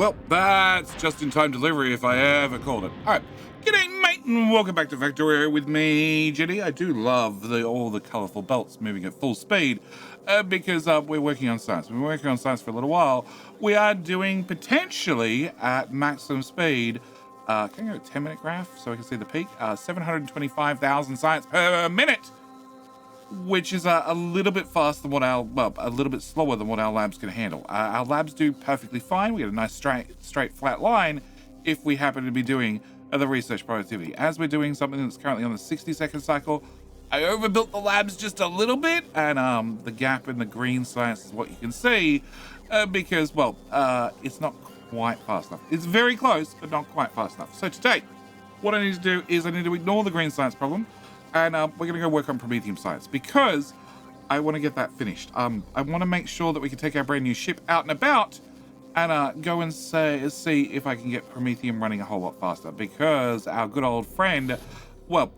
Well, that's just-in-time delivery if I ever called it. All right. G'day, mate, and welcome back to Factorio with me, Jenny. I do love all the colourful belts moving at full speed because we're working on science. We've been working on science for a little while. We are doing potentially at maximum speed. Can I go 10-minute graph so I can see the peak? 725,000 science per minute, which is a little bit faster than what a little bit slower than what our labs can handle. Our labs do perfectly fine. We get a nice straight flat line if we happen to be doing the research productivity. As we're doing something that's currently on the 60-second cycle, I overbuilt the labs just a little bit, and the gap in the green science is what you can see because, well, it's not quite fast enough. It's very close, but not quite fast enough. So today, what I need to do is I need to ignore the green science problem, and we're going to go work on Prometheum science because I want to get that finished. I want to make sure that we can take our brand new ship out and about and go and see if I can get Prometheum running a whole lot faster, because our good old friend, well,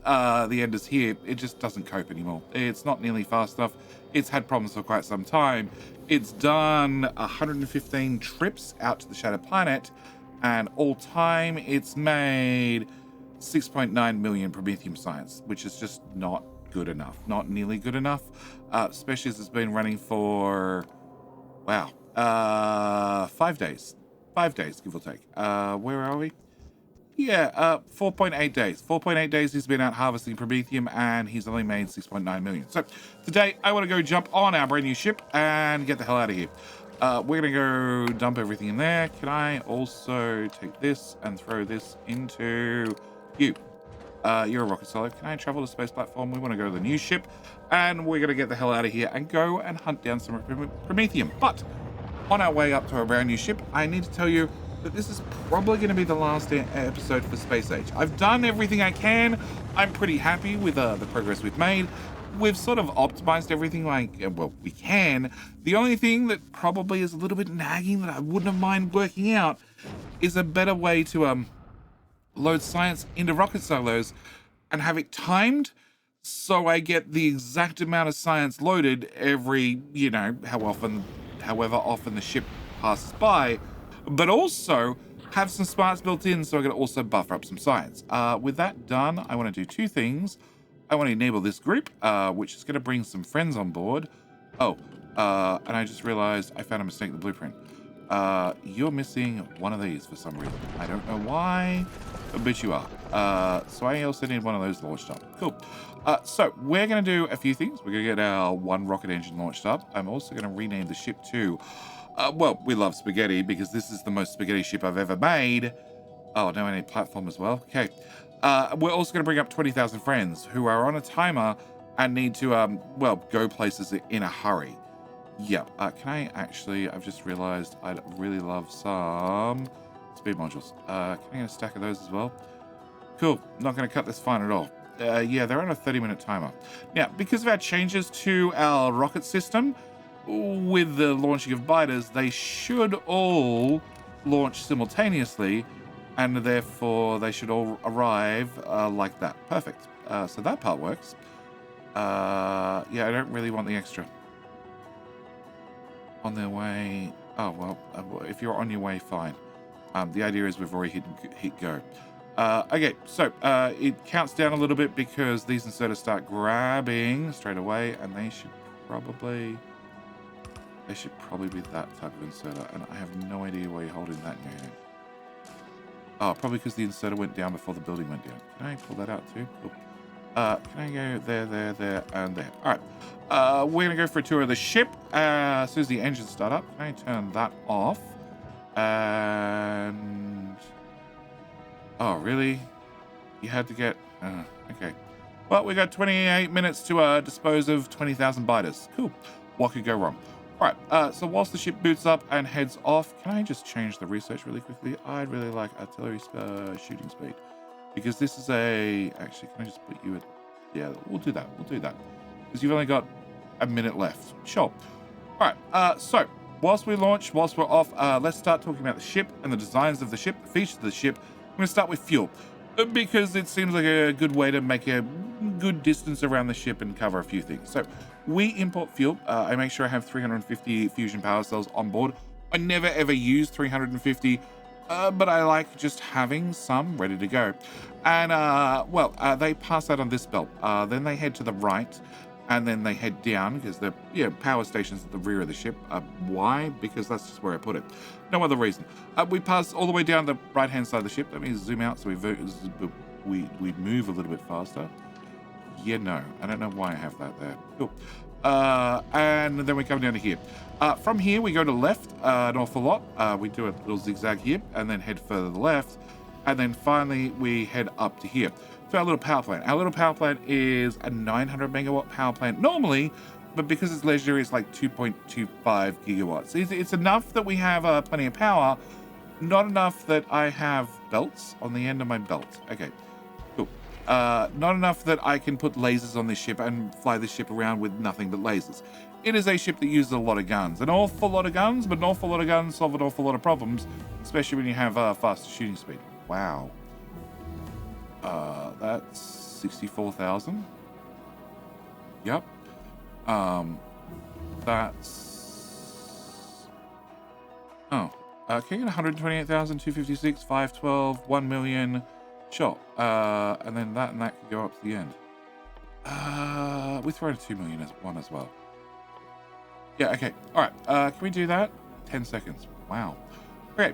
the end is here. It just doesn't cope anymore. It's not nearly fast enough. It's had problems for quite some time. It's done 115 trips out to the Shadow Planet, and all time it's made 6.9 million Prometheum science, which is just not good enough. Not nearly good enough, especially as it's been running for, wow, 5 days. 5 days, give or take. Where are we? Yeah, 4.8 days. 4.8 days he's been out harvesting Prometheum, and he's only made 6.9 million. So today I want to go jump on our brand new ship and get the hell out of here. We're going to go dump everything in there. Can I also take this and throw this into you? You're a rocket solid. Can I travel to space platform? We want to go to the new ship, and we're going to get the hell out of here and go and hunt down some Prometheum. But on our way up to our brand new ship, I need to tell you that this is probably going to be the last episode for Space Age. I've done everything I can. I'm pretty happy with the progress we've made. We've sort of optimized everything well, we can. The only thing that probably is a little bit nagging that I wouldn't have mind working out is a better way to load science into rocket silos and have it timed so I get the exact amount of science loaded every, however often the ship passes by, but also have some smarts built in so I can also buffer up some science. With that done, I want to do two things. I want to enable this group, which is going to bring some friends on board. Oh, and I just realized I found a mistake in the blueprint. You're missing one of these for some reason. I don't know why, but you are. So I also need one of those launched up. Cool. So we're going to do a few things. We're going to get our one rocket engine launched up. I'm also going to rename the ship to, well, we love spaghetti because this is the most spaghetti ship I've ever made. Oh, now I need platform as well. Okay. We're also going to bring up 20,000 friends who are on a timer and need to, well, go places in a hurry. Yeah, can I actually, I've just realized I'd really love some speed modules. Can I get a stack of those as well? Cool, not going to cut this fine at all. Yeah, they're on a 30-minute timer. Now, because of our changes to our rocket system, with the launching of biters, they should all launch simultaneously, and therefore they should all arrive like that. Perfect. So that part works. Yeah, I don't really want the extra. On their way. Oh, well, if you're on your way, fine. The idea is we've already hit go. Okay, so it counts down a little bit because these inserters start grabbing straight away, and they should probably be that type of inserter, and I have no idea why you're holding that in your hand. Oh, probably because the inserter went down before the building went down. Can I pull that out too? Cool. Can I go there, and there? All right. We're going to go for a tour of the ship. As soon as the engines start up, can I turn that off? And... oh, really? You had to get... okay. Well, we got 28 minutes to dispose of 20,000 biters. Cool. What could go wrong? All right. So whilst the ship boots up and heads off, can I just change the research really quickly? I'd really like artillery shooting speed. Because this is a... actually, can I just put you at... yeah, we'll do that. We'll do that. Because you've only got a minute left. Sure. All right. So whilst we launch, whilst we're off, let's start talking about the ship and the designs of the ship, the features of the ship. I'm going to start with fuel. Because it seems like a good way to make a good distance around the ship and cover a few things. So we import fuel. I make sure I have 350 fusion power cells on board. I never ever use 350, but I like just having some ready to go. And they pass out on this belt. Then they head to the right, and then they head down because the power station's at the rear of the ship. Why? Because that's just where I put it. No other reason. We pass all the way down the right-hand side of the ship. Let me zoom out so we move a little bit faster. Yeah, no, I don't know why I have that there. Cool. And then we come down to here. From here, we go to left an awful lot. We do a little zigzag here and then head further to the left. And then finally, we head up to here to our little power plant. Our little power plant is a 900 megawatt power plant normally, but because it's legendary, it's like 2.25 gigawatts. It's enough that we have plenty of power, not enough that I have belts on the end of my belt. Okay. Not enough that I can put lasers on this ship and fly this ship around with nothing but lasers. It is a ship that uses a lot of guns. An awful lot of guns, but an awful lot of guns solve an awful lot of problems, especially when you have faster shooting speed. Wow. That's 64,000. Yep. That's... Oh. Can you get 128,000, 256, 512, 1 million... Sure, and then that could go up to the end. We throw in 2 million as one as well. Yeah, okay. All right, can we do that? 10 seconds. Wow. Okay,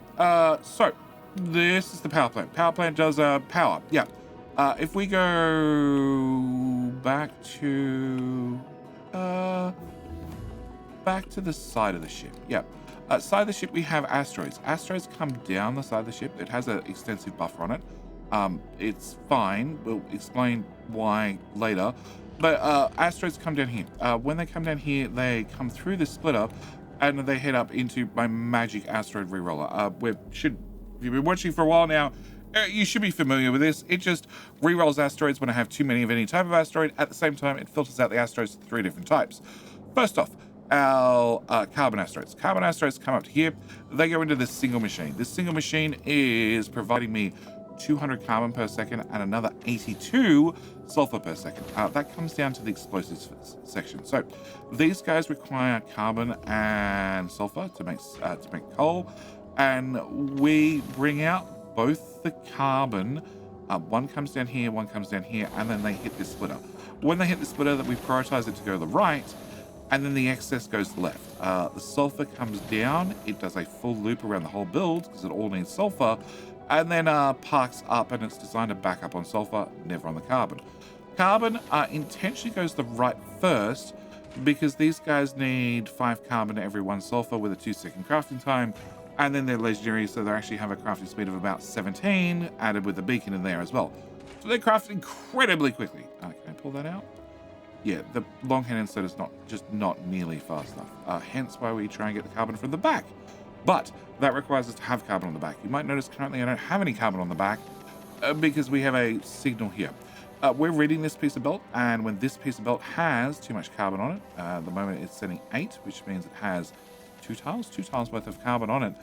so this is the power plant. Power plant does power. Yeah. If we go back to the side of the ship. Yeah. Side of the ship, we have asteroids. Asteroids come down the side of the ship. It has an extensive buffer on it. It's fine. We'll explain why later. But asteroids come down here. When they come down here, they come through the splitter, and they head up into my magic asteroid reroller. If you've been watching for a while now, you should be familiar with this. It just rerolls asteroids when I have too many of any type of asteroid. At the same time, it filters out the asteroids to 3 different types. First off, our carbon asteroids. Carbon asteroids come up to here. They go into this single machine. This single machine is providing me 200 carbon per second and another 82 sulfur per second. That comes down to the explosives section. So these guys require carbon and sulfur to make coal, and we bring out both the carbon. One comes down here, one comes down here, and then they hit this splitter. When they hit the splitter, that we prioritize it to go to the right, and then the excess goes to the left. The sulfur comes down. It does a full loop around the whole build because it all needs sulfur, and then parks up, and it's designed to back up on sulfur, never on the carbon. Carbon intentionally goes to the right first because these guys need 5 carbon to every 1 sulfur with a 2-second crafting time, and then they're legendary, so they actually have a crafting speed of about 17, added with the beacon in there as well. So they craft incredibly quickly. Can I pull that out? Yeah, the longhand insert is not nearly fast enough. Hence why we try and get the carbon from the back. But that requires us to have carbon on the back. You might notice currently I don't have any carbon on the back because we have a signal here. We're reading this piece of belt, and when this piece of belt has too much carbon on it, at the moment it's sending 8, which means it has 2 tiles worth of carbon on it.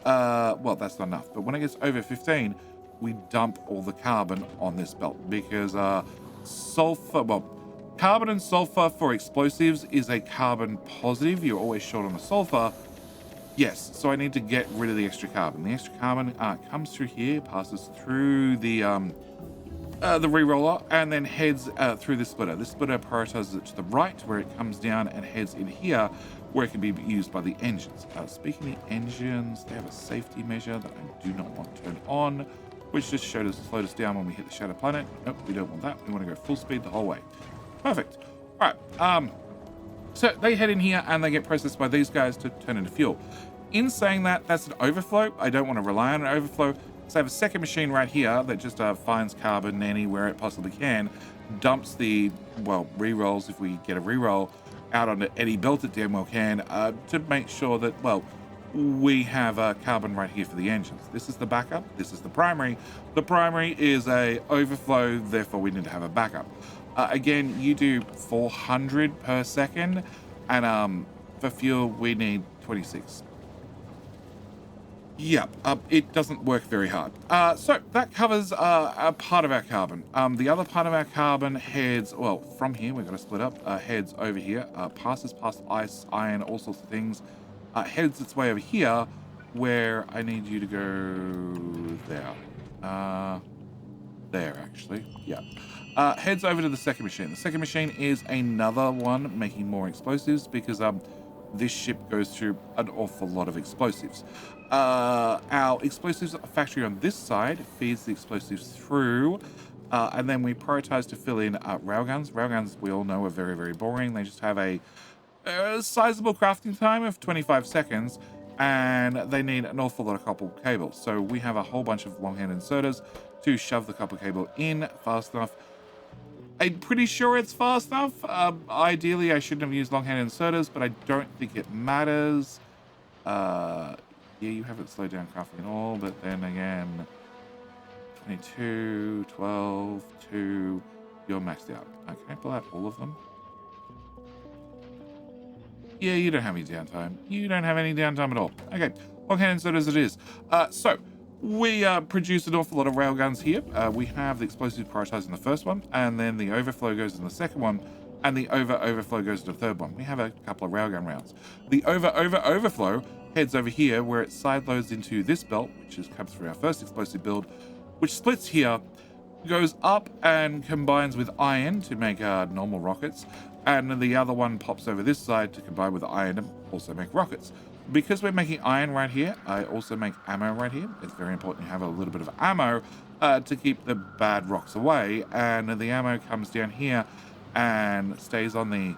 Well, that's not enough. But when it gets over 15, we dump all the carbon on this belt because carbon and sulfur for explosives is a carbon positive. You're always short on the sulfur. Yes, so I need to get rid of the extra carbon. The extra carbon comes through here, passes through the reroller, and then heads through the splitter. This splitter prioritizes it to the right, where it comes down and heads in here, where it can be used by the engines. Speaking of the engines, they have a safety measure that I do not want turned on, which just slowed us down when we hit the shadow planet. Nope, we don't want that. We want to go full speed the whole way. Perfect. All right. So they head in here and they get processed by these guys to turn into fuel. In saying that, that's an overflow. I don't want to rely on an overflow. So I have a second machine right here that just finds carbon anywhere it possibly can, dumps the, rerolls, if we get a reroll, out onto any belt it damn well can, to make sure that, we have carbon right here for the engines. This is the backup. This is the primary. The primary is a overflow, therefore we need to have a backup. Again, you do 400 per second, and for fuel, we need 26. Yep, it doesn't work very hard. So that covers a part of our carbon. The other part of our carbon heads, from here, we're going to split up, heads over here, passes past ice, iron, all sorts of things, heads its way over here, where I need you to go there. There, actually. Yeah. Heads over to the second machine. The second machine is another one making more explosives because this ship goes through an awful lot of explosives. Our explosives factory on this side feeds the explosives through, and then we prioritize to fill in railguns. Railguns, we all know, are very, very boring. They just have a sizable crafting time of 25 seconds, and they need an awful lot of copper cable. So we have a whole bunch of long-hand inserters to shove the copper cable in fast enough. I'm pretty sure it's fast enough. Ideally, I shouldn't have used long-hand inserters, but I don't think it matters. Yeah, you haven't slowed down crafting at all, but then again, 22, 12, 2, you're maxed out. Can I pull out all of them? Yeah, you don't have any downtime. You don't have any downtime at all. Okay, long-hand inserters it is. So, we produce an awful lot of railguns here. We have the explosives prioritized in the first one, and then the overflow goes in the second one, and the overflow goes to the third one. We have a couple of railgun rounds. The overflow heads over here, where it side loads into this belt, which comes through our first explosive build, which splits here, goes up and combines with iron to make normal rockets, and the other one pops over this side to combine with iron and also make rockets. Because we're making iron right here, I also make ammo right here. It's very important to have a little bit of ammo to keep the bad rocks away, and the ammo comes down here and stays on the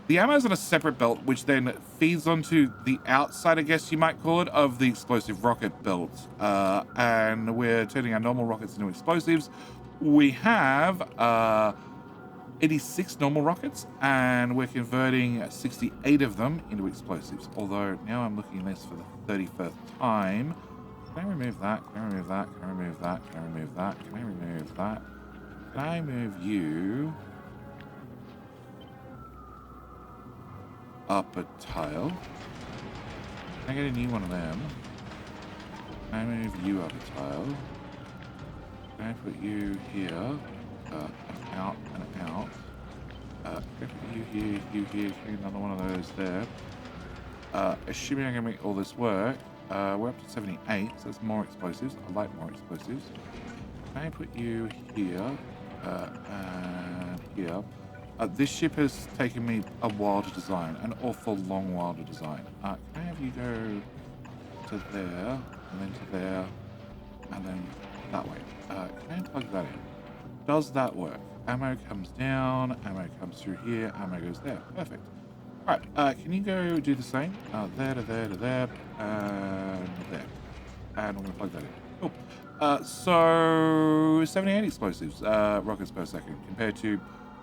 ammo's on a separate belt, which then feeds onto the outside, I guess you might call it, of the explosive rocket belt. And we're turning our normal rockets into explosives. We have 86 normal rockets, and we're converting 68 of them into explosives. Although now I'm looking at this for the 31st time. Can I remove that? Can I remove that? Can I remove that? Can I remove that? Can I remove that? Can I move you up a tile? Can I get a new one of them? Can I move you up a tile? Can I put you here? And out and out. Can I put you here, you here, another one of those there. Assuming I can make all this work, we're up to 78, so that's more explosives. I like more explosives. Can I put you here, and here? This ship has taken me a while to design, an awful long while to design. Can I have you go to there, and then to there, and then that way? Can I plug that in? Does that work? Ammo comes down, ammo comes through here, ammo goes there. Perfect. All right, can you go do the same? There to there to there, and there. And we're going to plug that in. Cool. So 78 explosives, rockets per second, compared to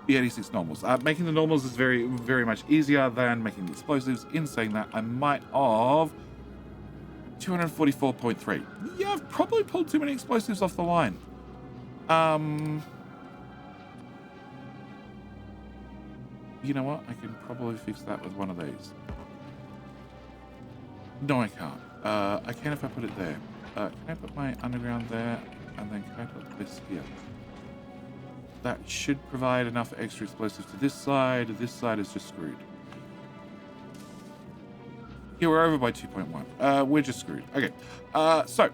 the 86 normals. Making the normals is very, very much easier than making the explosives. In saying that, I might have 244.3. Yeah, I've probably pulled too many explosives off the line. You know what? I can probably fix that with one of these. No, I can't. I can if I put it there. Can I put my underground there? And then can I put this here? That should provide enough extra explosives to this side. This side is just screwed. Here, we're over by 2.1. We're just screwed. Okay. So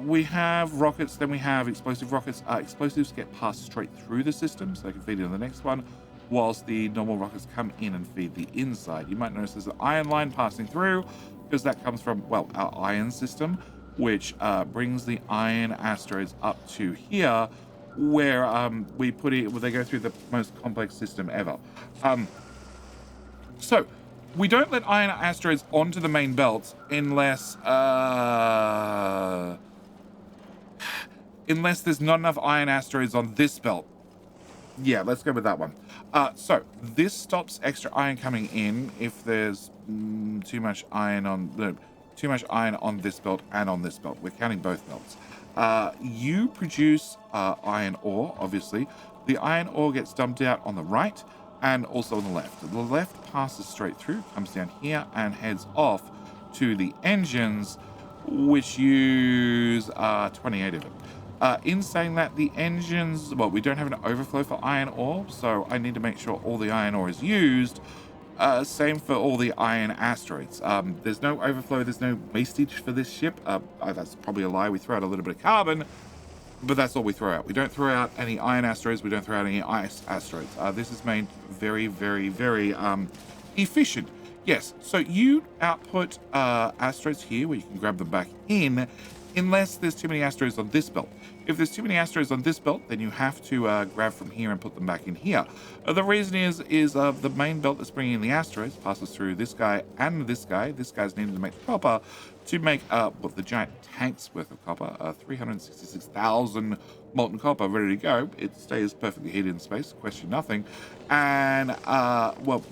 we have rockets, then we have explosive rockets. Explosives get passed straight through the system, so they can feed into the next one, whilst the normal rockets come in and feed the inside. You might notice there's an iron line passing through, because that comes from, well, our iron system, which brings the iron asteroids up to here, where we put it, where they go through the most complex system ever. So we don't let iron asteroids onto the main belt unless there's not enough iron asteroids on this belt. Yeah, let's go with that one. So this stops extra iron coming in if there's too much iron on this belt and on this belt. We're counting both belts. You produce iron ore, obviously. The iron ore gets dumped out on the right and also on the left. The left passes straight through, comes down here, and heads off to the engines, which use 28 of it. In saying that, the engines, well, we don't have an overflow for iron ore, so I need to make sure all the iron ore is used Same for all the iron asteroids. There's no overflow, there's no wastage for this ship. That's probably a lie. We throw out a little bit of carbon, but that's all we throw out. We don't throw out any iron asteroids. We don't throw out any ice asteroids. This is made very, very, very efficient. Yes, so you output asteroids here where you can grab them back in, unless there's too many asteroids on this belt. If there's too many asteroids on this belt, then you have to grab from here and put them back in here. The reason is the main belt that's bringing in the asteroids passes through this guy and this guy. This guy's needed to make the copper to make the giant tank's worth of copper, 366,000 molten copper ready to go. It stays perfectly heated in space, question nothing. And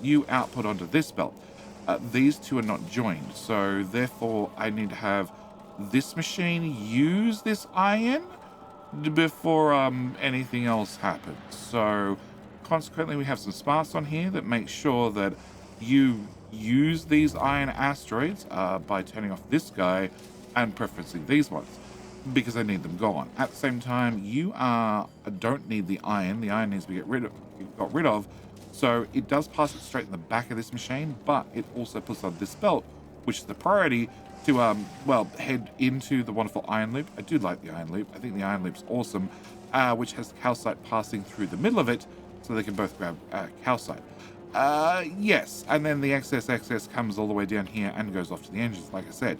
you output onto this belt. These two are not joined, so therefore I need to have this machine use this iron before anything else happens. So consequently, we have some sparks on here that make sure that you use these iron asteroids by turning off this guy and preferencing these ones, because I need them gone. At the same time, you don't need the iron. The iron needs to be got rid of. So it does pass it straight in the back of this machine, but it also puts on this belt, which is the priority to head into the wonderful iron loop. I do like the iron loop. I think the iron loop's awesome, which has calcite passing through the middle of it, so they can both grab calcite. Yes, and then the excess comes all the way down here and goes off to the engines, like I said.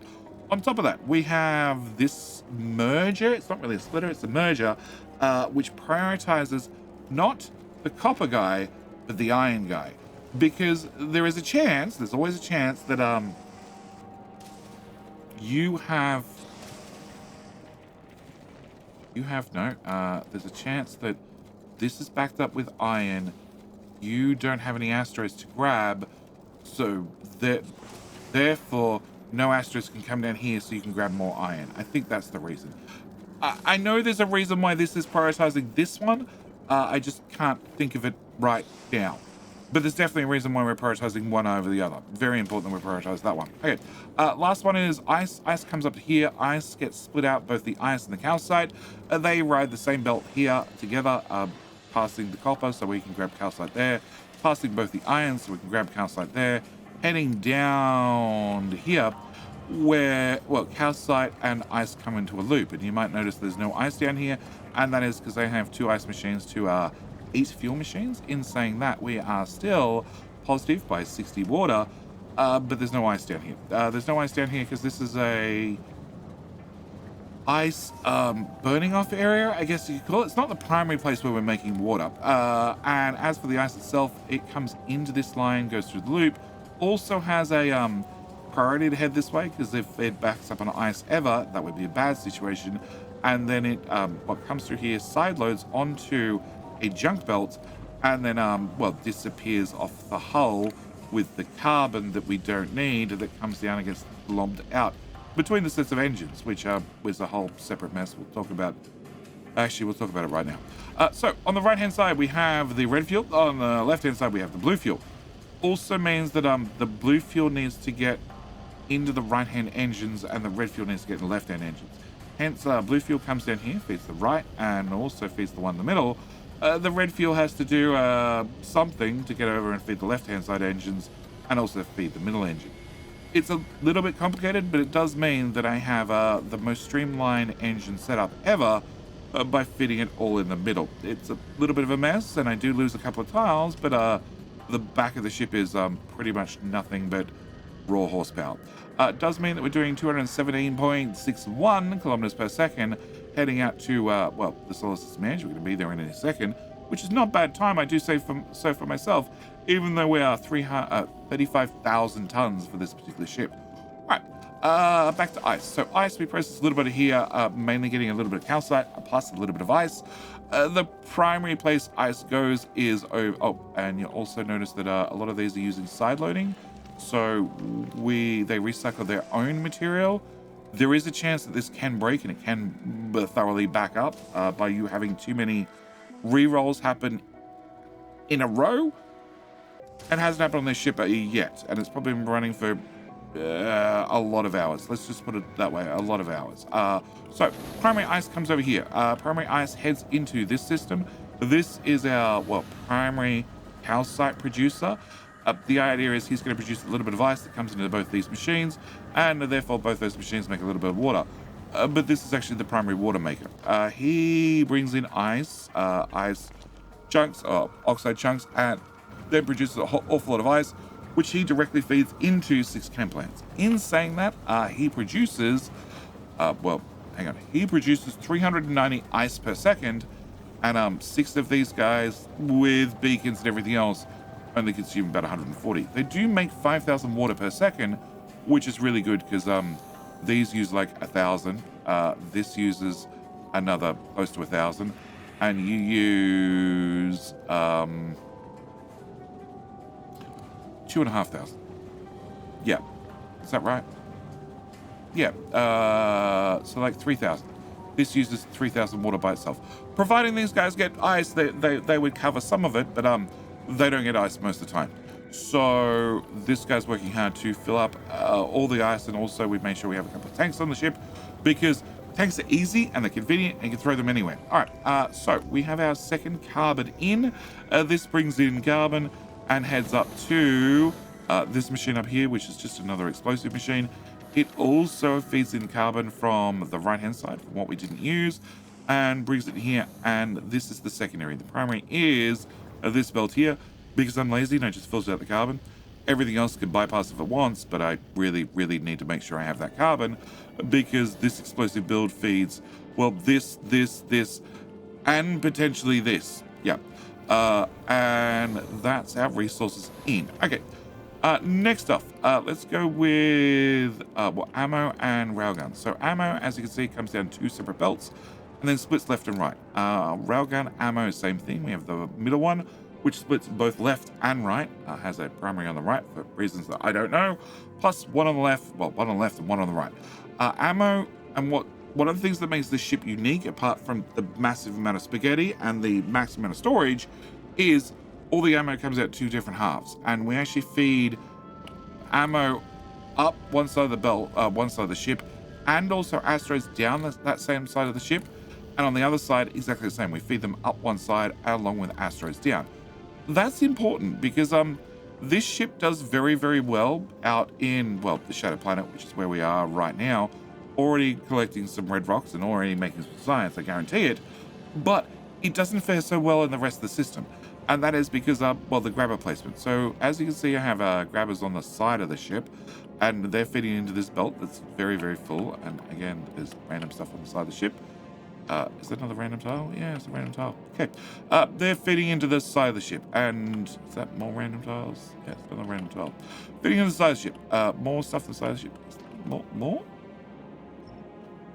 On top of that, we have this merger. It's not really a splitter, it's a merger, which prioritizes not the copper guy, but the iron guy. Because there is a chance, there's always a chance that there's a chance that this is backed up with iron. You don't have any asteroids to grab, so therefore no asteroids can come down here so you can grab more iron. I think that's the reason. I know there's a reason why this is prioritizing this one. I just can't think of it right now. But there's definitely a reason why we're prioritizing one over the other. Very important that we prioritize that one. Okay, last one is ice. Ice comes up to here. Ice gets split out, both the ice and the calcite. They ride the same belt here together, passing the copper so we can grab calcite there. Passing both the iron so we can grab calcite there. Heading down here where, calcite and ice come into a loop. And you might notice there's no ice down here. And that is because they have two ice machines to eat fuel machines. In saying that, we are still positive by 60 water, but there's no ice down here. There's no ice down here because this is a ice burning off area, I guess you could call it. It's not the primary place where we're making water. And as for the ice itself, it comes into this line, goes through the loop, also has a priority to head this way, because if it backs up on ice ever, that would be a bad situation. And then it what comes through here side loads onto a junk belt, and then disappears off the hull with the carbon that we don't need, that comes down and gets lobbed out between the sets of engines, which was a whole separate mess we'll talk about. Actually, we'll talk about it right now. So on the right hand side we have the red fuel, on the left hand side we have the blue fuel. Also means that the blue fuel needs to get into the right hand engines and the red fuel needs to get in the left hand engines. Hence blue fuel comes down here, feeds the right, and also feeds the one in the middle. The red fuel has to do something to get over and feed the left-hand side engines and also feed the middle engine. It's a little bit complicated, but it does mean that I have the most streamlined engine setup ever by fitting it all in the middle. It's a little bit of a mess, and I do lose a couple of tiles, but the back of the ship is pretty much nothing but raw horsepower. It does mean that we're doing 217.61 kilometers per second, heading out to, the solar system edge. We're going to be there in a second, which is not bad time, I do say so for myself, even though we are 35,000 tons for this particular ship. All right, back to ice. So ice, we process a little bit of here, mainly getting a little bit of calcite, plus a little bit of ice. The primary place ice goes is over, and you'll also notice that a lot of these are using side loading. So they recycle their own material. There is a chance that this can break and it can thoroughly back up by you having too many re-rolls happen in a row. It hasn't happened on this ship yet, and it's probably been running for a lot of hours. Let's just put it that way, a lot of hours. So primary ice comes over here. Primary ice heads into this system. This is our primary calcite producer. The idea is he's going to produce a little bit of ice that comes into both these machines, and therefore both those machines make a little bit of water. But this is actually the primary water maker. He brings in ice chunks, oxide chunks, and then produces an awful lot of ice, which he directly feeds into 6 chem plants. In saying that, he produces, he produces 390 ice per second, and 6 of these guys with beacons and everything else only consume about 140. They do make 5,000 water per second, which is really good because these use like 1,000. This uses another close to 1,000, and you use 2,500. Yeah, is that right? Yeah. So like 3,000. This uses 3,000 water by itself. Providing these guys get ice, they would cover some of it, but they don't get ice most of the time. So this guy's working hard to fill up all the ice, and also we've made sure we have a couple of tanks on the ship because tanks are easy and they're convenient and you can throw them anywhere. All right, so we have our second carbon in. This brings in carbon and heads up to this machine up here, which is just another explosive machine. It also feeds in carbon from the right-hand side, from what we didn't use, and brings it here, and this is the secondary. The primary is this belt here. Because I'm lazy and I just filter out the carbon. Everything else can bypass if it wants, but I really, really need to make sure I have that carbon because this explosive build feeds, well, this, and potentially this. Yeah. And that's our resources in. Okay. Next up, let's go with ammo and railgun. So ammo, as you can see, comes down 2 separate belts and then splits left and right. Railgun ammo, same thing. We have the middle one, which splits both left and right, has a primary on the right for reasons that I don't know, plus one on the left, well, one on the left and one on the right. Ammo, and one of the things that makes this ship unique, apart from the massive amount of spaghetti and the max amount of storage, is all the ammo comes out 2 different halves, and we actually feed ammo up one side of the belt, one side of the ship, and also asteroids down that same side of the ship, and on the other side, exactly the same. We feed them up one side along with asteroids down. That's important because this ship does very, very well out in, well, the Shadow Planet, which is where we are right now, already collecting some red rocks and already making some science, I guarantee it, but it doesn't fare so well in the rest of the system, and that is because, the grabber placement. So as you can see, I have grabbers on the side of the ship, and they're feeding into this belt that's very, very full, and again, there's random stuff on the side of the ship. Is that another random tile? Yeah, it's a random tile. Okay. They're feeding into the side of the ship. And is that more random tiles? Yeah, it's another random tile. Feeding into the side of the ship. More stuff on the side of the ship. More?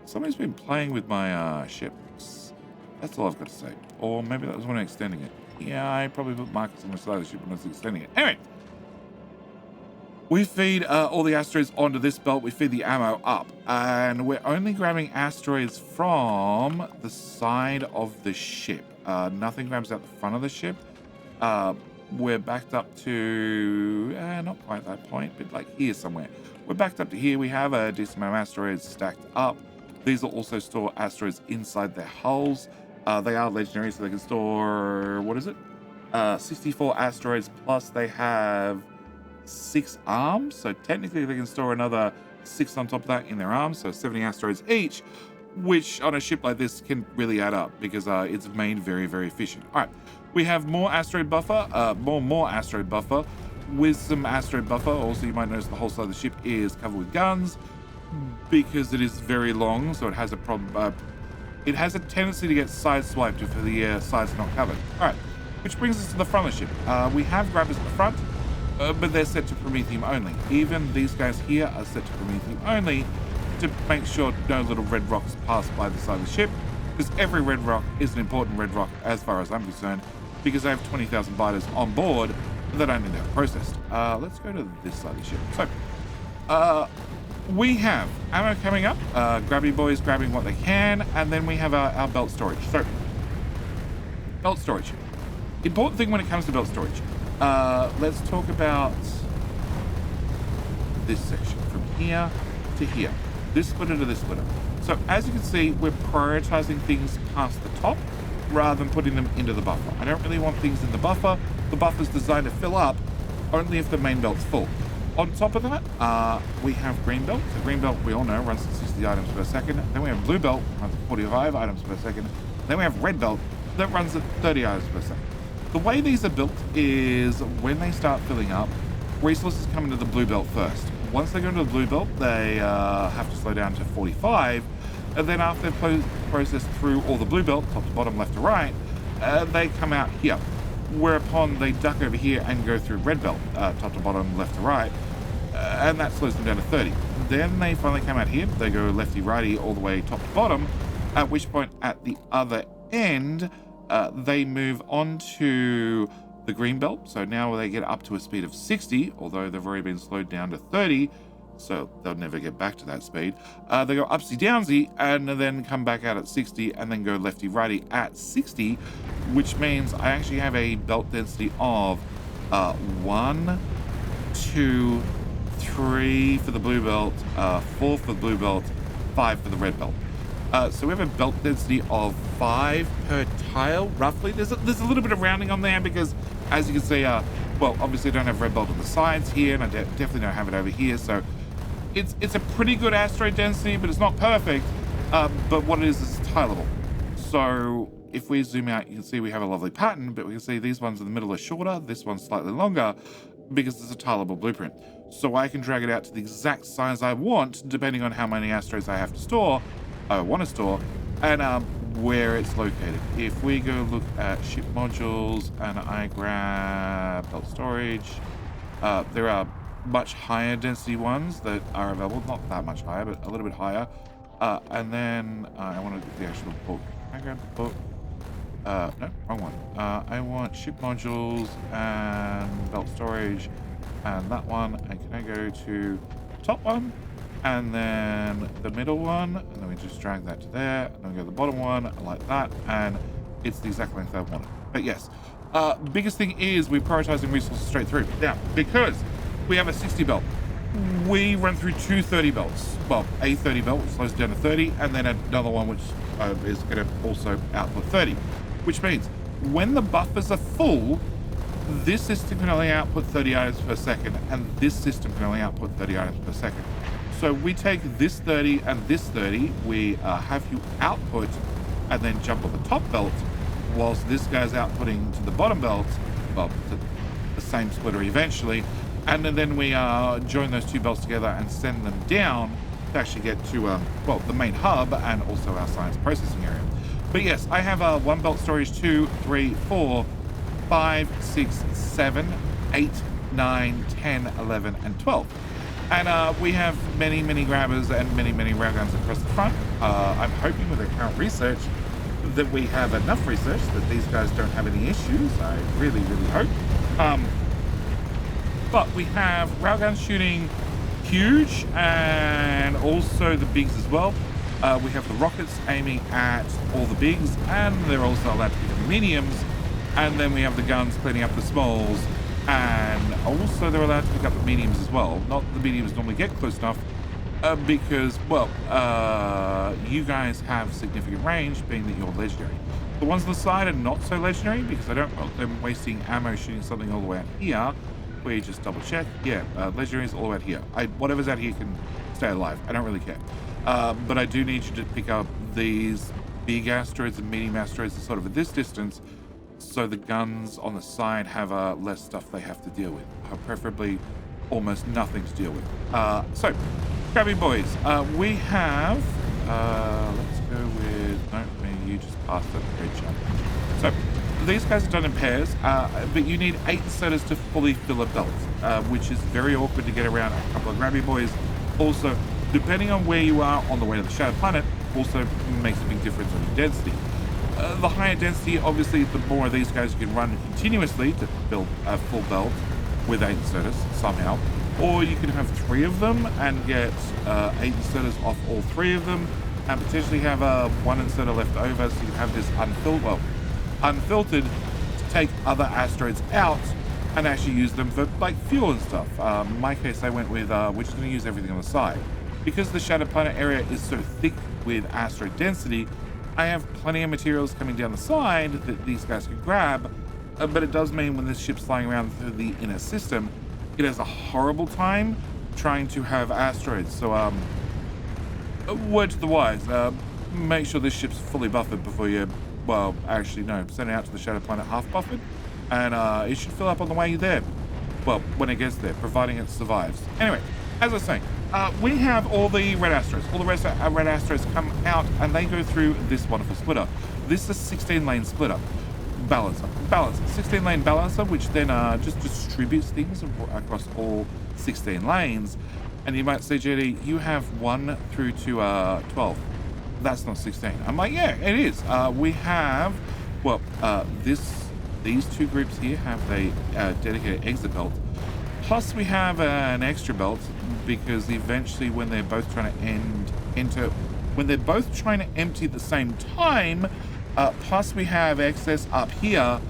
Somebody's been playing with my ships. That's all I've got to say. Or maybe that was when I'm extending it. Yeah, I probably put markers on the side of the ship when I was extending it. Anyway. We feed all the asteroids onto this belt. We feed the ammo up. And we're only grabbing asteroids from the side of the ship. Nothing grabs out the front of the ship. We're backed up to... not quite that point, but like here somewhere. We're backed up to here. We have a decent amount of asteroids stacked up. These will also store asteroids inside their hulls. They are legendary, so they can store... What is it? 64 asteroids, plus they have... 6 arms, so technically they can store another 6 on top of that in their arms, so 70 asteroids each, which on a ship like this can really add up because it's made very, very efficient. All right, we have more asteroid buffer, more asteroid buffer with some asteroid buffer. Also, you might notice the whole side of the ship is covered with guns because it is very long, so it has a problem. It has a tendency to get sideswiped if the sides are not covered. All right, which brings us to the front of the ship. We have grabbers at the front. But they're set to Promethium only. Even these guys here are set to Promethium only to make sure no little red rocks pass by the side of the ship, because every red rock is an important red rock as far as I'm concerned, because I have 20,000 biters on board that I need to have processed. Let's go to this side of the ship. So, we have ammo coming up, grabby boys grabbing what they can, and then we have our belt storage. So, belt storage. Important thing when it comes to belt storage. Let's talk about this section from here to here. This splitter to this splitter. So as you can see, we're prioritizing things past the top rather than putting them into the buffer. I don't really want things in the buffer. The buffer's designed to fill up only if the main belt's full. On top of that, we have green belt. So green belt, we all know, runs at 60 items per second. Then we have blue belt, runs at 45 items per second. Then we have red belt, that runs at 30 items per second. The way these are built is when they start filling up, resources come into the blue belt first. Once they go into the blue belt, they have to slow down to 45. And then after they've processed through all the blue belt, top to bottom, left to right, they come out here. Whereupon they duck over here and go through red belt, top to bottom, left to right, and that slows them down to 30. Then they finally come out here, they go lefty righty all the way top to bottom, at which point at the other end, they move on to the green belt. So now they get up to a speed of 60, although they've already been slowed down to 30, so they'll never get back to that speed. They go upsy downsy and then come back out at 60 and then go lefty righty at 60, which means I actually have a belt density of 1, 2, 3 for the blue belt, 4 for the blue belt, 5 for the red belt. So we have a belt density of 5 per tile, roughly. There's a little bit of rounding on there because, as you can see, well, obviously I don't have red belt on the sides here, and I definitely don't have it over here. So it's a pretty good asteroid density, but it's not perfect. But what it is tileable. So if we zoom out, you can see we have a lovely pattern, but we can see these ones in the middle are shorter, this one's slightly longer, because it's a tileable blueprint. So I can drag it out to the exact size I want, depending on how many asteroids I have to store, I want to store, and where it's located. If we go look at ship modules and I grab belt storage, there are much higher density ones that are available, not that much higher, but a little bit higher. And then I want to get the actual book. Can I grab the book? No, wrong one. I want ship modules and belt storage and that one. And can I go to the top one? And then the middle one, and then we just drag that to there, and then we go to the bottom one, like that, and it's the exact length I wanted. But yes, biggest thing is we're prioritizing resources straight through. Now, because we have a 60 belt, we run through two 30 belts. Well, a 30 belt, which slows down to 30, and then another one which is going to also output 30, which means when the buffers are full, this system can only output 30 items per second, and this system can only output 30 items per second. So we take this 30 and this 30, we have you output and then jump on the top belt, whilst this guy's outputting to the bottom belt, well, to the same splitter eventually, and then we join those two belts together and send them down to actually get to, well, the main hub and also our science processing area. But yes, I have one belt storage, 2, 3, 4, 5, 6, 7, 8, 9, 10, 11, and 12. And we have many, many grabbers and many, many railguns across the front. I'm hoping with the current research that we have enough research that these guys don't have any issues. I really, really hope. But we have railguns shooting huge and also the bigs as well. We have the rockets aiming at all the bigs, and they're also allowed to pick up the mediums. And then we have the guns cleaning up the smalls, and also they're allowed to pick up the mediums as well. Not that the mediums normally get close enough because, well, you guys have significant range, being that you're legendary. The ones on the side are not so legendary because I don't want them wasting ammo shooting something all the way out here. We just double check. Yeah, legendary is all the way out here. Whatever's out here can stay alive. I don't really care. But I do need you to pick up these big asteroids and medium asteroids sort of at this distance, so the guns on the side have less stuff they have to deal with, preferably almost nothing to deal with. So, grabby boys, we have, let's go with, no, you just passed that great jump. So, these guys are done in pairs, but you need 8 inserters to fully fill a belt, which is very awkward to get around a couple of grabby boys. Also, depending on where you are on the way to the shadow planet, also makes a big difference on your density. The higher density, obviously, the more of these guys you can run continuously to build a full belt with 8 inserters somehow. Or you can have 3 of them and get 8 inserters off all 3 of them, and potentially have 1 inserter left over, so you can have this unfiltered to take other asteroids out and actually use them for like fuel and stuff. In my case, I went with we're just going to use everything on the side. Because the shadow planet area is so thick with asteroid density, I have plenty of materials coming down the side that these guys can grab, but it does mean when this ship's flying around through the inner system, it has a horrible time trying to have asteroids. So, a word to the wise, make sure this ship's fully buffered before you, well, actually, no, send it out to the shadow planet half buffered, and it should fill up on the way there. Well, when it gets there, providing it survives. Anyway, as I was saying, we have all the red asteroids. All the rest of red asteroids come out, and they go through this wonderful splitter. This is a 16-lane splitter. Balancer. 16-lane balancer, which then just distributes things across all 16 lanes. And you might say, JD, you have 1 through to 12. That's not 16. I'm like, yeah, it is. We have, well, these two groups here have a dedicated exit belt. Plus we have an extra belt because eventually when they're both trying to empty at the same time, plus we have excess up here,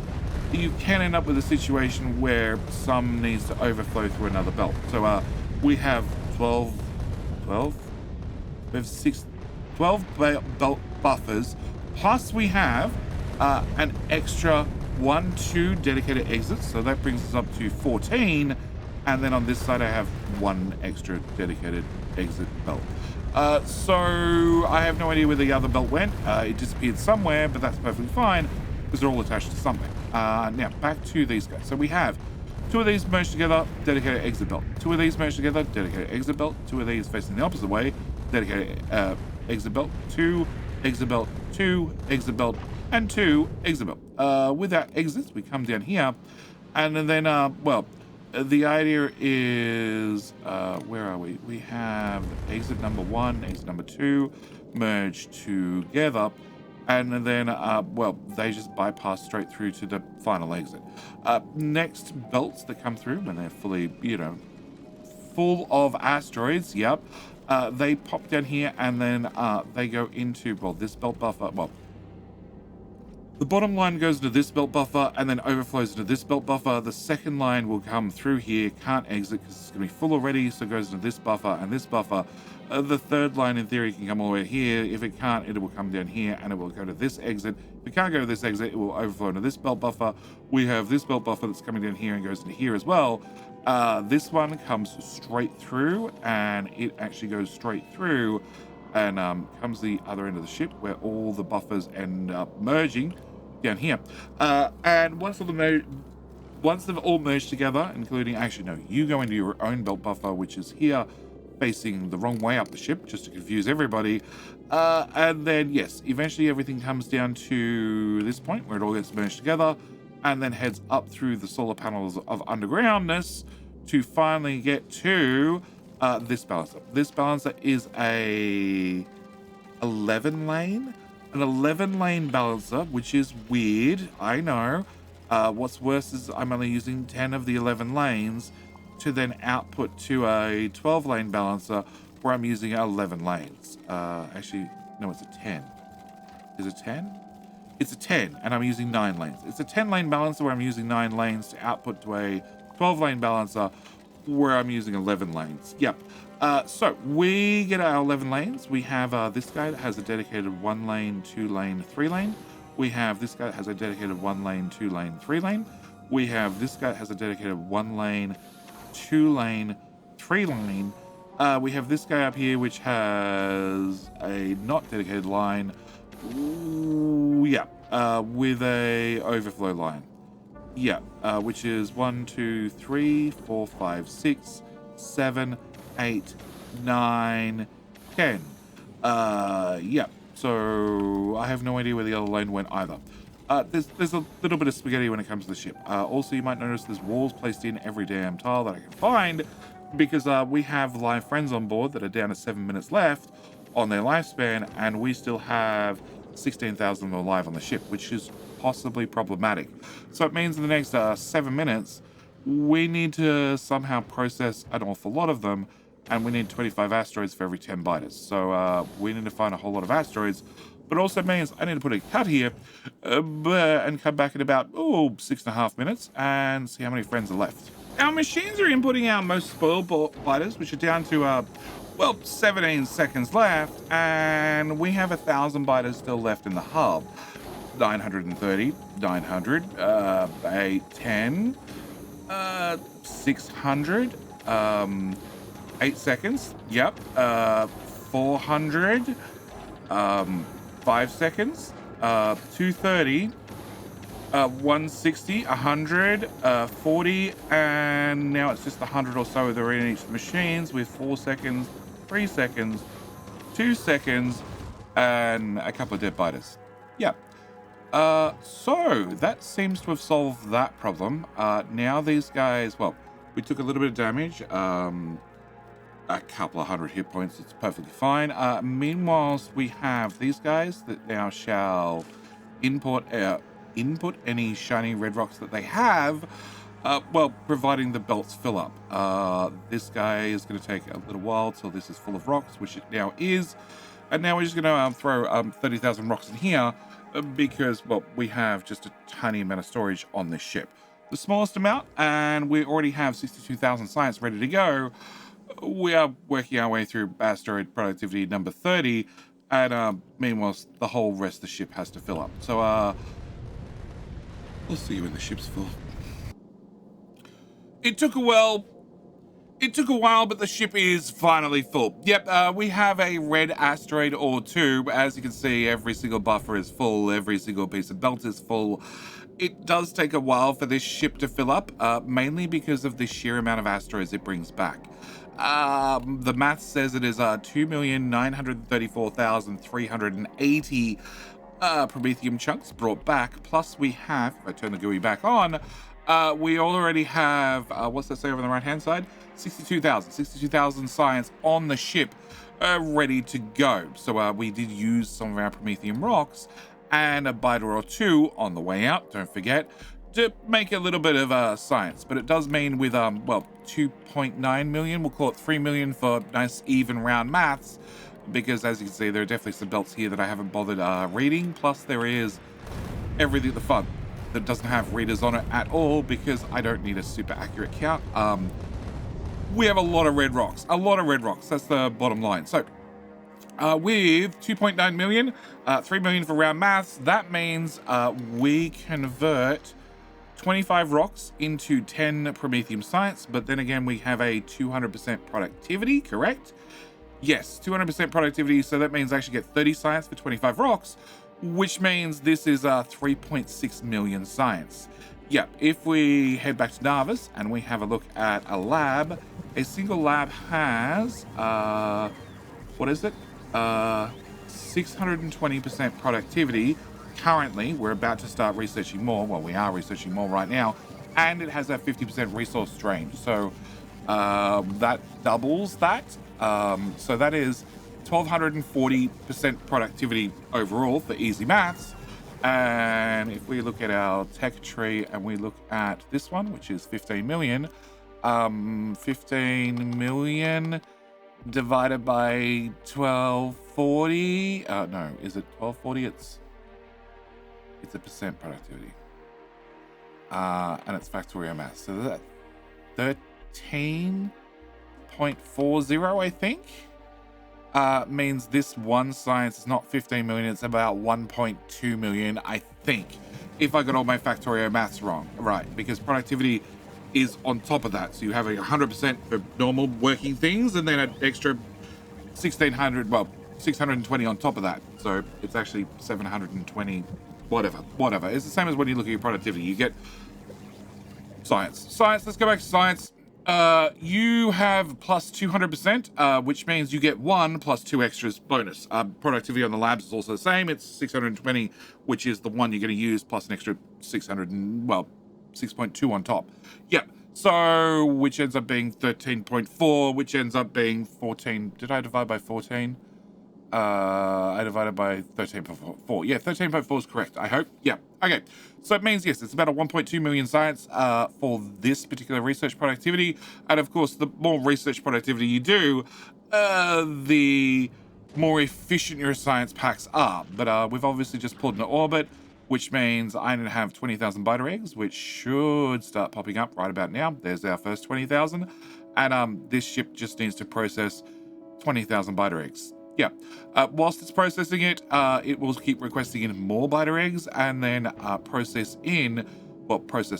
you can end up with a situation where some needs to overflow through another belt. So we have 12 belt buffers, plus we have an extra 2 dedicated exits, so that brings us up to 14. And then on this side I have 1 extra dedicated exit belt. So I have no idea where the other belt went. It disappeared somewhere, but that's perfectly fine because they're all attached to something. Now back to these guys. So we have 2 of these merged together, dedicated exit belt. 2 of these merged together, dedicated exit belt. 2 of these facing the opposite way, dedicated exit belt. 2 exit belt, 2 exit belt, and 2 exit belt. With our exits, we come down here, and then well, the idea is, where are we? We have exit number 1, exit number 2 merged together, and then, well, they just bypass straight through to the final exit. Next belts that come through when they're fully, full of asteroids, yep, they pop down here, and then they go into, well, this belt buffer, well, the bottom line goes into this belt buffer and then overflows into this belt buffer. The second line will come through here, can't exit because it's going to be full already, so it goes into this buffer and this buffer. The third line, in theory, can come all the way here. If it can't, it will come down here and it will go to this exit. If it can't go to this exit, it will overflow into this belt buffer. We have this belt buffer that's coming down here and goes into here as well. This one comes straight through, and it actually goes straight through and comes the other end of the ship where all the buffers end up merging down here. And once they've all merged together, including, actually no, you go into your own belt buffer, which is here facing the wrong way up the ship, just to confuse everybody. And then, yes, eventually everything comes down to this point where it all gets merged together and then heads up through the solar panels of undergroundness to finally get to this balancer. This balancer is a 11 lane. An 11-lane balancer, which is weird, I know. What's worse is I'm only using 10 of the 11 lanes to then output to a 12-lane balancer where I'm using 11 lanes. Actually, no, it's a 10. Is it 10? It's a 10, and I'm using 9 lanes. It's a 10-lane balancer where I'm using 9 lanes to output to a 12-lane balancer where I'm using 11 lanes. Yep. So we get our 11 lanes. We have this guy that has a dedicated 1 lane, 2 lane, 3 lane. We have this guy that has a dedicated 1 lane, 2 lane, 3 lane. We have this guy that has a dedicated 1 lane, 2 lane, 3 lane. We have this guy up here which has a not dedicated line. Ooh, yeah, with a overflow line. Yeah, which is 1, 2, 3, 4, 5, 6, 7, 8, 9, 10. Yeah, so I have no idea where the other lane went either. There's a little bit of spaghetti when it comes to the ship. Also, you might notice there's walls placed in every damn tile that I can find because we have live friends on board that are down to 7 minutes left on their lifespan, and we still have 16,000 alive on the ship, which is possibly problematic. So it means in the next 7 minutes, we need to somehow process an awful lot of them, and we need 25 asteroids for every 10 biters. So we need to find a whole lot of asteroids, but also means I need to put a cut here and come back in about 6.5 minutes and see how many friends are left. Our machines are inputting our most spoiled biters, which are down to 17 seconds left, and we have 1,000 biters still left in the hub. 930, 900, 810, 600, 8 seconds. Yep. 400, 5 seconds. 230, 160, 100, 40, and now it's just 100 or so that are in each of the machines with 4 seconds, 3 seconds, 2 seconds, and a couple of dead biters. Yeah. So that seems to have solved that problem. Now these guys, well, we took a little bit of damage, a couple of 100 hit points. It's perfectly fine. Meanwhile, we have these guys that now shall input any shiny red rocks that they have. Well, providing the belts fill up. This guy is going to take a little while till this is full of rocks, which it now is. And now we're just going to throw 30,000 rocks in here because, well, we have just a tiny amount of storage on this ship. The smallest amount, and we already have 62,000 science ready to go. We are working our way through asteroid productivity number 30, and meanwhile, the whole rest of the ship has to fill up. So, we'll see you when the ship's full. It took a while, but the ship is finally full. Yep, we have a red asteroid or two. As you can see, every single buffer is full, every single piece of belt is full. It does take a while for this ship to fill up, mainly because of the sheer amount of asteroids it brings back. The math says it is 2,934,380 promethium chunks brought back, plus we have, if I turn the GUI back on, we already have, what's that say over on the right hand side? 62,000 science on the ship ready to go. So we did use some of our promethium rocks and a biter or two on the way out, don't forget, to make a little bit of science. But it does mean with, well, 2.9 million, we'll call it 3 million for nice even round maths, because as you can see, there are definitely some belts here that I haven't bothered reading, plus there is everything at the front that doesn't have readers on it at all, because I don't need a super accurate count. We have a lot of red rocks, that's the bottom line. So with 2.9 million, 3 million for round maths, that means we convert 25 rocks into 10 promethium science, but then again, we have a 200% productivity, correct? Yes, 200% productivity, so that means I actually get 30 science for 25 rocks, which means this is 3.6 million science. Yep, if we head back to Narvis and we have a look at a lab, a single lab has, what is it? 620% productivity. Currently, we're about to start researching more. Well, we are researching more right now, and it has a 50% resource drain. So that doubles that. So that is 1,240% productivity overall for easy maths. And if we look at our tech tree and we look at this one, which is 15 million, 15 million divided by 1240. No, is it 1240? It's a percent productivity. And it's Factorio math. So that 13.40, I think, means this one science is not 15 million, it's about 1.2 million, I think, if I got all my Factorio maths wrong. Right, because productivity is on top of that. So you have a 100% for normal working things, and then an extra 1,600, well, 620 on top of that. So it's actually 720, whatever. It's the same as when you look at your productivity. You get science. Let's go back to science. You have plus 200%, which means you get 1 plus 2 extras bonus. Productivity on the labs is also the same. It's 620, which is the one you're going to use, plus an extra 600 and, well, 6.2 on top. Yeah, so which ends up being 13.4, which ends up being 14. Did I divide by 14? I divided by 13.4. Yeah, 13.4 is correct, I hope. Yeah, okay. So it means, yes, it's about a 1.2 million science for this particular research productivity. And of course, the more research productivity you do, the more efficient your science packs are. But we've obviously just pulled into orbit, which means I'm going to have 20,000 biter eggs, which should start popping up right about now. There's our first 20,000. And this ship just needs to process 20,000 biter eggs. Yeah. Whilst it's processing it, it will keep requesting in more biter eggs and then process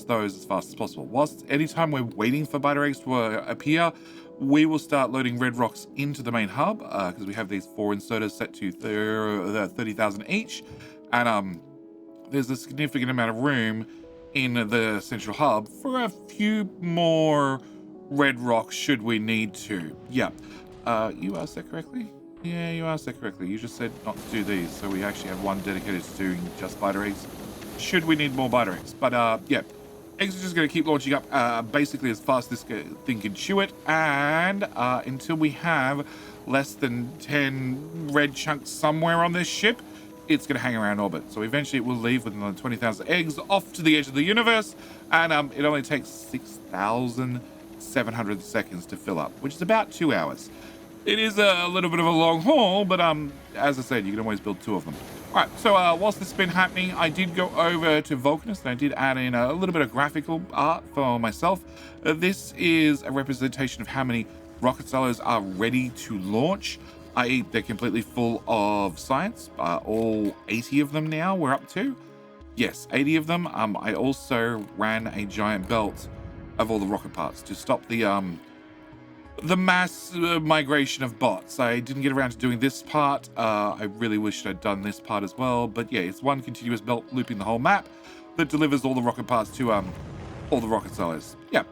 those as fast as possible. Whilst anytime we're waiting for biter eggs to appear, we will start loading red rocks into the main hub because we have these 4 inserters set to 30,000 each. And there's a significant amount of room in the central hub for a few more red rocks should we need to. Yeah. You asked that correctly? Yeah, you asked that correctly. You just said not to do these, so we actually have one dedicated to doing just biter eggs should we need more biter eggs. But yeah, eggs are just going to keep launching up basically as fast as this thing can chew it, and until we have less than 10 red chunks somewhere on this ship, it's going to hang around orbit. So eventually it will leave with another 20,000 eggs off to the edge of the universe, and it only takes 6,700 seconds to fill up, which is about 2 hours. It is a little bit of a long haul, but as I said, you can always build 2 of them. All right, so whilst this has been happening, I did go over to Vulcanus and I did add in a little bit of graphical art for myself. This is a representation of how many rocket silos are ready to launch, i.e. they're completely full of science. All 80 of them now we're up to. Yes, 80 of them. I also ran a giant belt of all the rocket parts to stop the mass migration of bots. I didn't get around to doing this part. I really wished I'd done this part as well, but yeah, it's one continuous belt looping the whole map that delivers all the rocket parts to all the rocket silos. Yeah,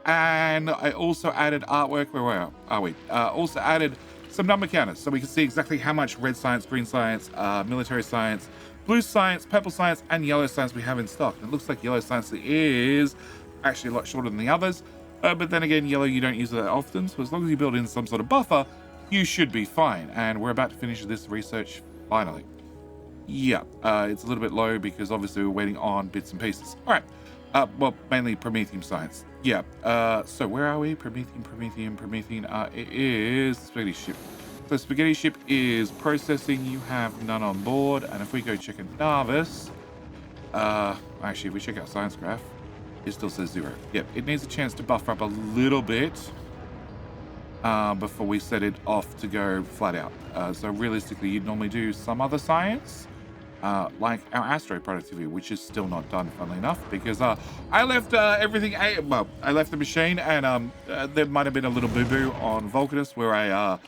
and I also added artwork. Where are we? Also added some number counters so we can see exactly how much red science, green science, military science, blue science, purple science, and yellow science we have in stock. And it looks like yellow science is actually a lot shorter than the others. But then again, yellow you don't use it that often, so as long as you build in some sort of buffer, you should be fine. And we're about to finish this research finally. Yeah, it's a little bit low because obviously we're waiting on bits and pieces. All right, well, mainly Prometheum science. Yeah, so where are we? Prometheum. It is Spaghetti Ship. So Spaghetti Ship is processing. You have none on board. And if we go check in Narvis, actually, if we check out Science Graph, it still says 0. Yep, it needs a chance to buffer up a little bit before we set it off to go flat out. So realistically, you'd normally do some other science, like our asteroid productivity, which is still not done, funnily enough, because I left everything. I left the machine, and there might have been a little boo-boo on Vulcanus where I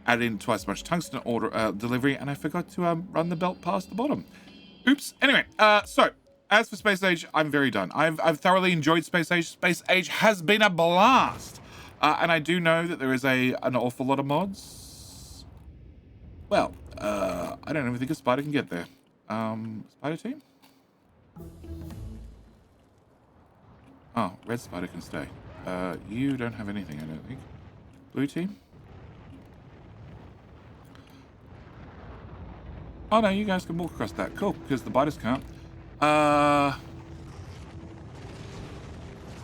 added in twice as much tungsten order delivery, and I forgot to run the belt past the bottom. Oops. Anyway, so. As for Space Age, I'm very done. I've thoroughly enjoyed Space Age. Space Age has been a blast. And I do know that there is an awful lot of mods. Well, I don't even think a spider can get there. Spider team? Oh, red spider can stay. You don't have anything, I don't think. Blue team? Oh no, you guys can walk across that. Cool, because the biters can't. Yeah,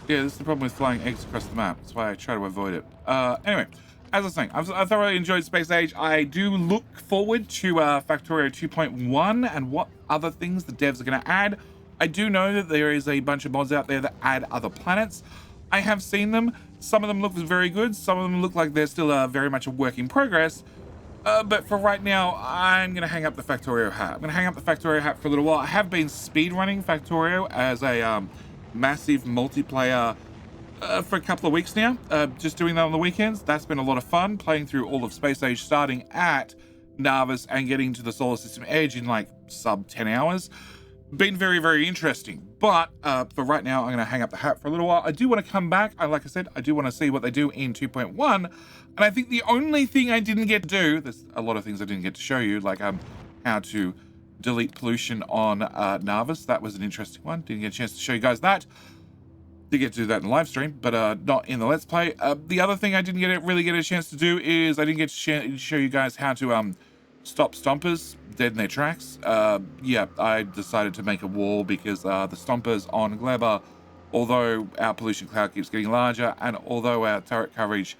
this is the problem with flying eggs across the map. That's why I try to avoid it. Anyway, as I was saying, I've thoroughly enjoyed Space Age. I do look forward to Factorio 2.1 and what other things the devs are going to add. I do know that there is a bunch of mods out there that add other planets. I have seen them. Some of them look very good. Some of them look like they're still very much a work in progress. But for right now, I'm going to hang up the Factorio hat. I'm going to hang up the Factorio hat for a little while. I have been speedrunning Factorio as a massive multiplayer for a couple of weeks now. Just doing that on the weekends. That's been a lot of fun, playing through all of Space Age, starting at Narvis and getting to the Solar System Edge in like sub 10 hours. Been very, very interesting. But for right now, I'm going to hang up the hat for a little while. I do want to come back. Like I said, I do want to see what they do in 2.1. And I think the only thing I didn't get to do, there's a lot of things I didn't get to show you, like how to delete pollution on Narvis. That was an interesting one. Didn't get a chance to show you guys that. Did get to do that in the live stream, but not in the Let's Play. The other thing I didn't really get a chance to do is I didn't get to show you guys how to stop stompers dead in their tracks. Yeah, I decided to make a wall because the stompers on Gleba, although our pollution cloud keeps getting larger, and although our turret coverage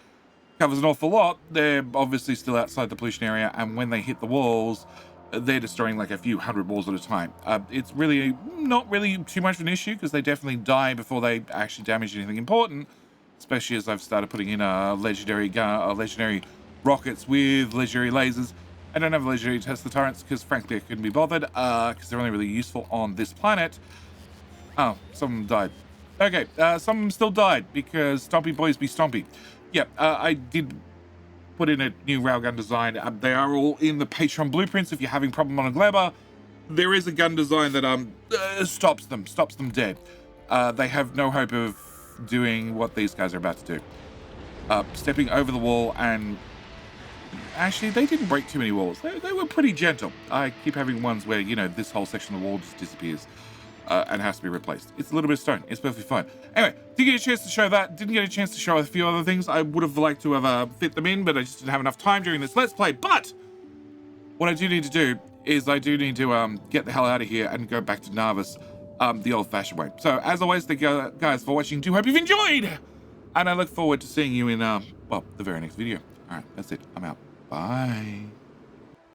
covers an awful lot, they're obviously still outside the pollution area, and when they hit the walls, they're destroying like a few hundred walls at a time. It's really not really too much of an issue because they definitely die before they actually damage anything important, especially as I've started putting in a legendary rockets with legendary lasers. I don't have legendary to test the turrets because frankly I couldn't be bothered because they're only really useful on this planet. Oh, some died. Okay, some of them still died because Stompy boys be Stompy. Yeah, I did put in a new railgun design. They are all in the Patreon blueprints. If you're having problem on a gleba, there is a gun design that stops them dead. They have no hope of doing what these guys are about to do. Stepping over the wall, and actually they didn't break too many walls. They were pretty gentle. I keep having ones where, you know, this whole section of the wall just disappears and has to be replaced. It's a little bit of stone. It's perfectly fine. Anyway, didn't get a chance to show that. Didn't get a chance to show a few other things. I would have liked to have fit them in, but I just didn't have enough time during this Let's Play. But what I do need to do is I do need to get the hell out of here and go back to Narvis the old-fashioned way. So, as always, thank you guys for watching. Do hope you've enjoyed! And I look forward to seeing you in, well, the very next video. All right, that's it. I'm out. Bye.